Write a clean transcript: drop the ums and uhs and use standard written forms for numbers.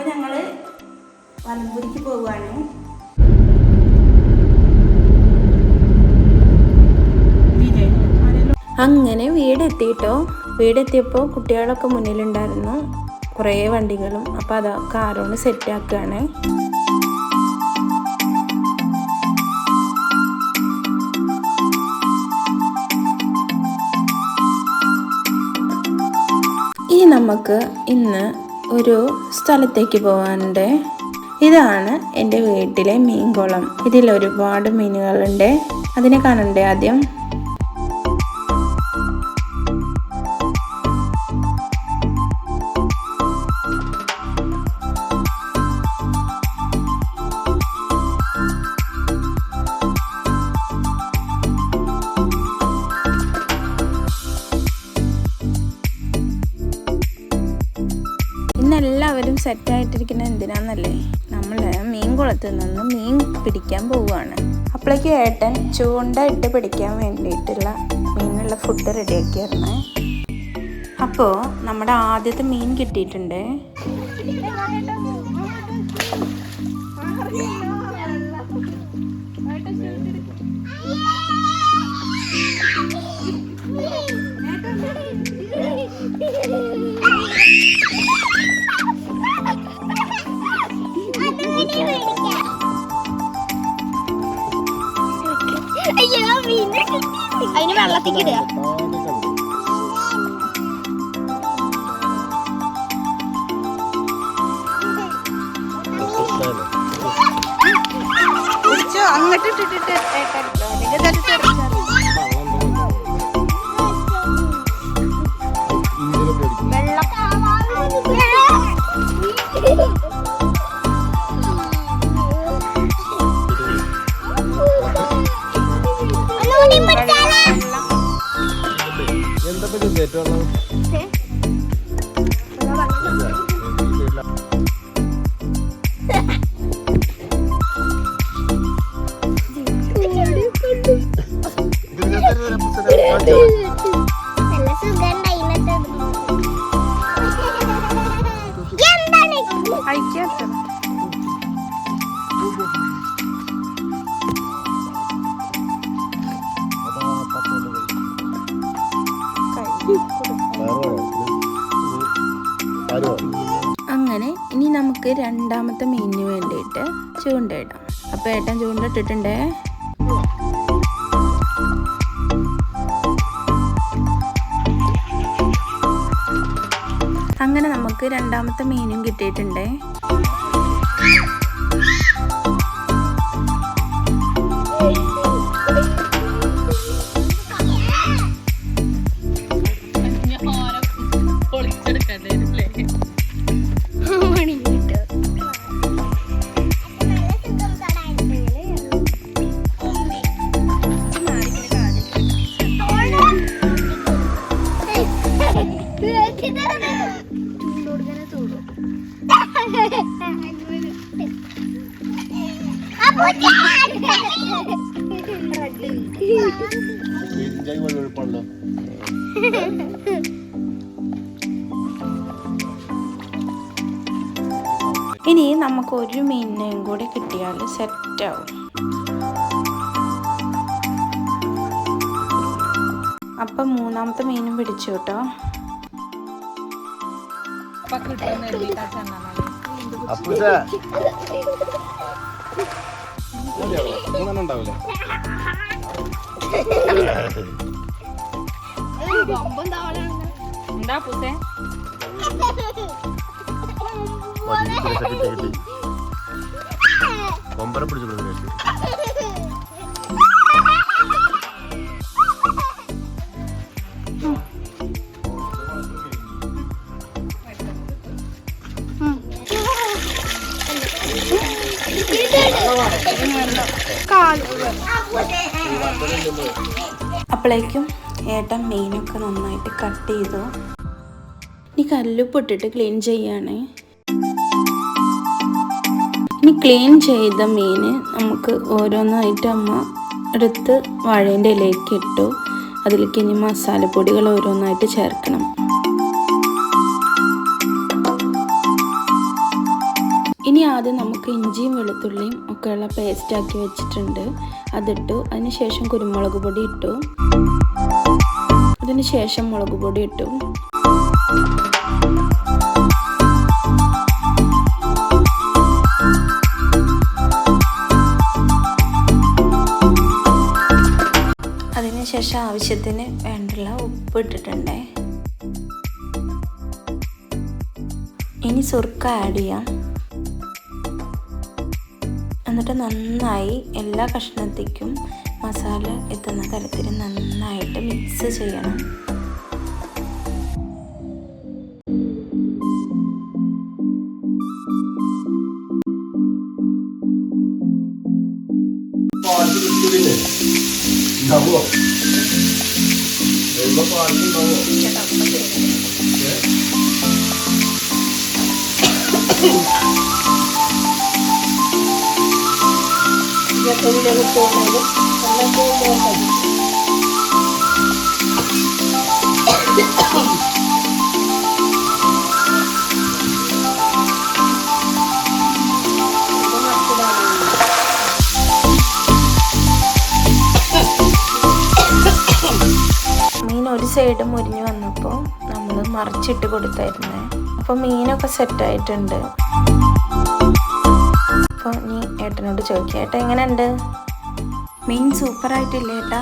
അപ്പോൾ ഞങ്ങൾ വലമ്പൂരിക്ക് പോവുകയാണ്. അങ്ങനെ വീടെത്തിയിട്ടോ. വീടെത്തിയപ്പോൾ കുട്ടികളൊക്കെ മുന്നിലുണ്ടായിരുന്നു, കുറേ വണ്ടികളും. അപ്പോൾ അതൊക്കെ ആരോണ് സെറ്റാക്കുകയാണ്. ഇനി നമുക്ക് ഇന്ന് ഒരു സ്ഥലത്തേക്ക് പോകാനുണ്ട്. ഇതാണ് എൻ്റെ വീട്ടിലെ മീൻകുളം. ഇതിൽ ഒരുപാട് മീനുകളുണ്ട്. അതിനെ കാണണ്ടേ ആദ്യം. ഇന്നെല്ലാവരും സെറ്റായിട്ടിരിക്കുന്നത് എന്തിനാന്നല്ലേ, നമ്മൾ മീൻകുളത്തിൽ നിന്ന് മീൻ പിടിക്കാൻ പോവുകയാണ്. അപ്പോഴേക്കും ഏട്ടൻ ചൂണ്ട ഇട്ട് പിടിക്കാൻ വേണ്ടിയിട്ടുള്ള മീനുള്ള ഫുഡ് റെഡിയാക്കിയായിരുന്നേ. അപ്പോൾ നമ്മുടെ ആദ്യത്തെ മീൻ കിട്ടിയിട്ടുണ്ട്. അതിന് വെള്ളത്തേക്ക് ഇടുക. അങ്ങോട്ട് ഇട്ടിട്ട് അങ്ങനെ ഇനി നമുക്ക് രണ്ടാമത്തെ മീനിന് വേണ്ടിയിട്ട് ചൂണ്ടയിടാം. അപ്പോൾ ഏട്ടൻ ചൂണ്ട ഇട്ടിട്ടുണ്ടേ. അങ്ങനെ നമുക്ക് രണ്ടാമത്തെ മീനും കിട്ടിയിട്ടുണ്ടേ. ഇനി നമുക്ക് ഒരു മീനിനെയും കൂടി കിട്ടിയാൽ സെറ്റാവും. അപ്പം മൂന്നാമത്തെ മീനും പിടിച്ചു കേട്ടോ. എന്താ പൂസേ കൊമ്പരം പിടിച്ചു. അപ്പോഴേക്കും ഏട്ടൻ മീനൊക്കെ നന്നായിട്ട് കട്ട് ചെയ്തു. ഇനി കല്ലുപ്പ് ഇട്ടിട്ട് ക്ലീൻ ചെയ്യാണ്. ഇനി ക്ലീൻ ചെയ്ത മീൻ നമുക്ക് ഓരോന്നായിട്ട് അമ്മ എടുത്ത് വാഴേൻ്റെ ഇലയ്ക്ക് ഇട്ടു. അതിലേക്ക് ഇനി മസാലപ്പൊടികൾ ഓരോന്നായിട്ട് ചേർക്കണം. ഇനി ആദ്യം നമുക്ക് ഇഞ്ചിയും വെളുത്തുള്ളിയും ഒക്കെയുള്ള പേസ്റ്റാക്കി വെച്ചിട്ടുണ്ട്, അതിട്ടു. അതിനുശേഷം കുരുമുളക് പൊടി ഇട്ടു. അതിനുശേഷം മുളക് പൊടി ഇട്ടു. അതിനുശേഷം ആവശ്യത്തിന് വേണ്ടുള്ള ഉപ്പ് ഇട്ടിട്ടുണ്ട്. ഇനി സുർക്ക ആഡ് ചെയ്യാം. എന്നിട്ട് നന്നായി എല്ലാ കഷ്ണത്തേക്കും മസാല എത്തുന്ന തരത്തിൽ നന്നായിട്ട് മിക്സ് ചെയ്യണം. മീൻ ഒരു സൈഡ് മുരിഞ്ഞ് വന്നപ്പോൾ നമ്മൾ മറിച്ചിട്ട് കൊടുത്തായിരുന്നേ. അപ്പോൾ മീനൊക്കെ സെറ്റായിട്ടുണ്ട്. അപ്പോൾ നീ ഏട്ടനോട് ചോദിക്കാം, ഏട്ടാ എങ്ങനെയുണ്ട്? മീൻ സൂപ്പറായിട്ടില്ലേ ഏട്ടാ?